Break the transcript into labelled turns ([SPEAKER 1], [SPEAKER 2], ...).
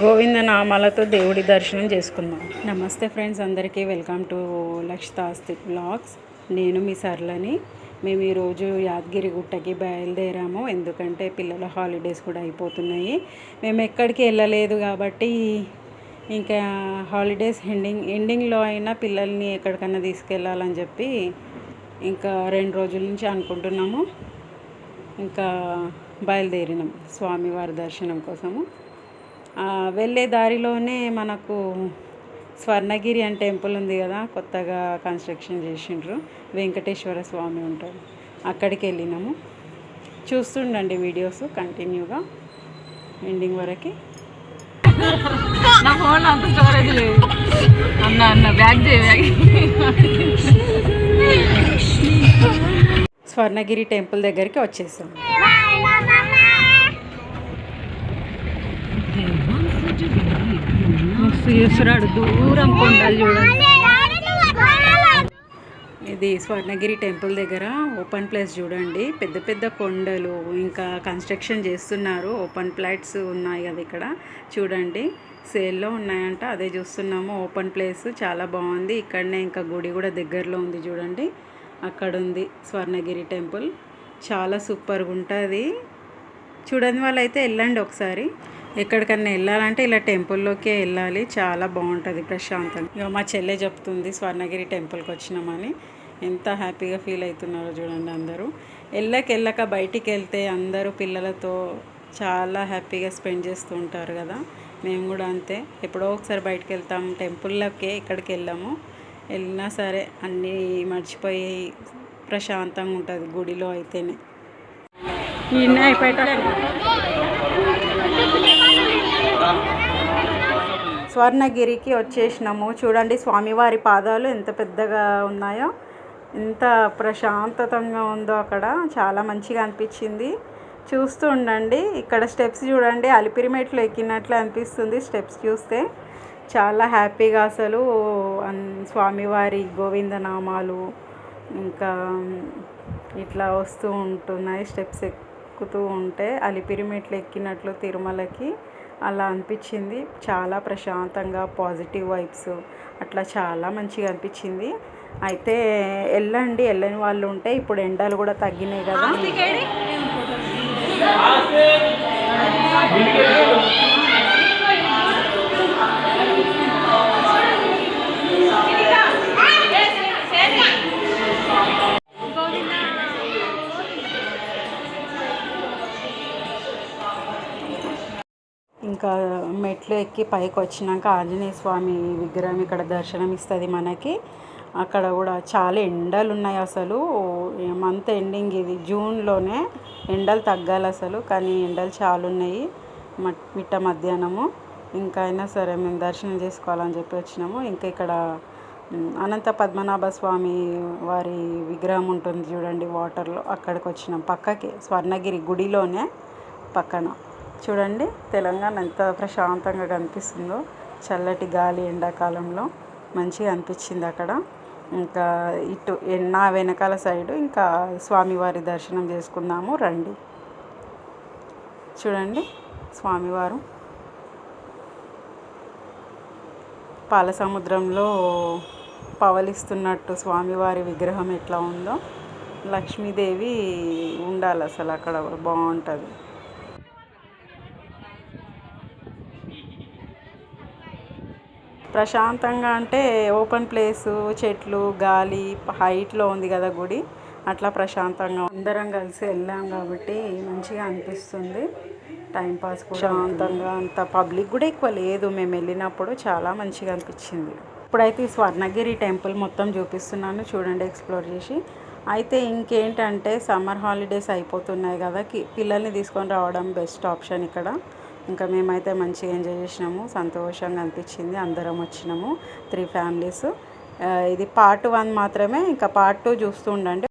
[SPEAKER 1] గోవింద నామాలతో దేవుడి దర్శనం చేసుకుందాం. నమస్తే ఫ్రెండ్స్, అందరికీ వెల్కమ్ టు లక్షిత ఆస్తిక్ బ్లాగ్స్. నేను మీ సర్లని. మేము ఈరోజు యాదగిరి గుట్టకి బయలుదేరాము, ఎందుకంటే పిల్లల హాలిడేస్ కూడా అయిపోతున్నాయి. మేము ఎక్కడికి వెళ్ళలేదు కాబట్టి ఇంకా హాలిడేస్ ఎండింగ్లో అయినా పిల్లల్ని ఎక్కడికన్నా తీసుకెళ్ళాలని చెప్పి ఇంకా 2 రోజుల నుంచి అనుకుంటున్నాము. ఇంకా బయలుదేరినాం స్వామివారి దర్శనం కోసము. వెళ్ళే దారిలోనే మనకు స్వర్ణగిరి అని టెంపుల్ ఉంది కదా, కొత్తగా కన్స్ట్రక్షన్ చేసిండ్రు. వెంకటేశ్వర స్వామి ఉంటారు, అక్కడికి వెళ్ళినాము. చూస్తుండండి వీడియోస్ కంటిన్యూగా ఎండింగ్ వరకు.
[SPEAKER 2] నా ఫోన్ అంత స్టోరేజ్ లేదు అన్న బ్యాగ్
[SPEAKER 1] స్వర్ణగిరి టెంపుల్ దగ్గరికి వచ్చేసాం. దూరం కొండలు చూడండి. ఇది స్వర్ణగిరి టెంపుల్ దగ్గర ఓపెన్ ప్లేస్ చూడండి. పెద్ద పెద్ద కొండలు, ఇంకా కన్స్ట్రక్షన్ చేస్తున్నారు. ఓపెన్ ప్లాట్స్ ఉన్నాయి కదా ఇక్కడ చూడండి, సేల్లో ఉన్నాయంట. అదే చూస్తున్నాము. ఓపెన్ ప్లేస్ చాలా బాగుంది. ఇక్కడనే ఇంకా గుడి కూడా దగ్గరలో ఉంది చూడండి, అక్కడ ఉంది స్వర్ణగిరి టెంపుల్. చాలా సూపర్గా ఉంటుంది. చూడని వాళ్ళైతే వెళ్ళండి ఒకసారి. ఎక్కడికన్నా వెళ్ళాలంటే ఇలా టెంపుల్లోకే వెళ్ళాలి, చాలా బాగుంటుంది ప్రశాంతంగా. ఇక మా చెల్లె చెప్తుంది స్వర్ణగిరి టెంపుల్కి వచ్చినామని. ఎంత హ్యాపీగా ఫీల్ అవుతున్నారో చూడండి అందరూ. వెళ్ళక బయటికి వెళ్తే అందరూ పిల్లలతో చాలా హ్యాపీగా స్పెండ్ చేస్తూ ఉంటారు కదా. మేము కూడా అంతే, ఎప్పుడో ఒకసారి బయటికి వెళ్తాం. టెంపుల్లోకే ఎక్కడికి వెళ్ళినా సరే అన్నీ మర్చిపోయి ప్రశాంతంగా ఉంటుంది గుడిలో అయితేనే. స్వర్ణగిరికి వచ్చేసినాము. చూడండి స్వామివారి పాదాలు ఎంత పెద్దగా ఉన్నాయో, ఎంత ప్రశాంతంగా ఉందో అక్కడ. చాలా మంచిగా అనిపించింది. చూస్తూ ఉండండి. ఇక్కడ స్టెప్స్ చూడండి, అలిపిరి మెట్లు ఎక్కినట్లు అనిపిస్తుంది స్టెప్స్ చూస్తే. చాలా హ్యాపీగా అసలు స్వామివారి గోవిందనామాలు ఇంకా ఇట్లా వస్తూ ఉంటున్నాయి. స్టెప్స్ ఎక్కుతూ ఉంటే అలిపిరి మెట్లు ఎక్కినట్లు తిరుమలకి అలా అనిపించింది. చాలా ప్రశాంతంగా పాజిటివ్ వైబ్స్ అట్లా చాలా మంచిగా అనిపించింది. అయితే వెళ్ళని వాళ్ళు ఉంటే, ఇప్పుడు ఎండలు కూడా తగ్గినాయి కదా. ఇంకా మెట్లు ఎక్కి పైకి వచ్చినాక ఆంజనేయ స్వామి విగ్రహం ఇక్కడ దర్శనం ఇస్తుంది మనకి. అక్కడ కూడా చాలా ఎండలు ఉన్నాయి అసలు. మంత్ ఎండింగ్ ఇది, జూన్లోనే ఎండలు తగ్గాలి అసలు, కానీ ఎండలు చాలా ఉన్నాయి మిట్ట మధ్యాహ్నము. ఇంకా అయినా సరే మేము దర్శనం చేసుకోవాలని చెప్పి వచ్చినాము. ఇంకా ఇక్కడ అనంత పద్మనాభ స్వామి వారి విగ్రహం ఉంటుంది చూడండి వాటర్లో, అక్కడికి వచ్చినాం. పక్కకి స్వర్ణగిరి గుడిలోనే పక్కన చూడండి. తెలంగాణ ఎంత ప్రశాంతంగా కనిపిస్తుందో, చల్లటి గాలి ఎండాకాలంలో మంచిగా అనిపించింది అక్కడ. ఇంకా ఇటు నా వెనకాల సైడు ఇంకా స్వామివారి దర్శనం చేసుకుందాము రండి. చూడండి స్వామివారు పాల సముద్రంలో పవలిస్తున్నట్టు స్వామివారి విగ్రహం ఎట్లా ఉందో. లక్ష్మీదేవి ఉండాలి అసలు అక్కడ, బాగుంటుంది. ప్రశాంతంగా అంటే ఓపెన్ ప్లేసు, చెట్లు, గాలి, హైట్లో ఉంది కదా గుడి, అట్లా ప్రశాంతంగా అందరం కలిసి వెళ్ళాం కాబట్టి మంచిగా అనిపిస్తుంది. టైంపాస్ ప్రశాంతంగా, అంత పబ్లిక్ కూడా ఎక్కువ లేదు. మేము వెళ్ళినప్పుడు చాలా మంచిగా అనిపించింది. ఇప్పుడైతే ఈ స్వర్ణగిరి టెంపుల్ మొత్తం చూపిస్తున్నాను చూడండి, ఎక్స్ప్లోర్ చేసి. అయితే ఇంకేంటంటే సమ్మర్ హాలిడేస్ అయిపోతున్నాయి కదా, పిల్లల్ని తీసుకొని రావడం బెస్ట్ ఆప్షన్ ఇక్కడ. ఇంకా మేమైతే మంచిగా ఎంజాయ్ చేసినాము, సంతోషంగా అనిపించింది. అందరం వచ్చినాము 3 ఫ్యామిలీస్. ఇది పార్ట్ 1 మాత్రమే, ఇంకా పార్ట్ 2 చూస్తూ ఉండండి.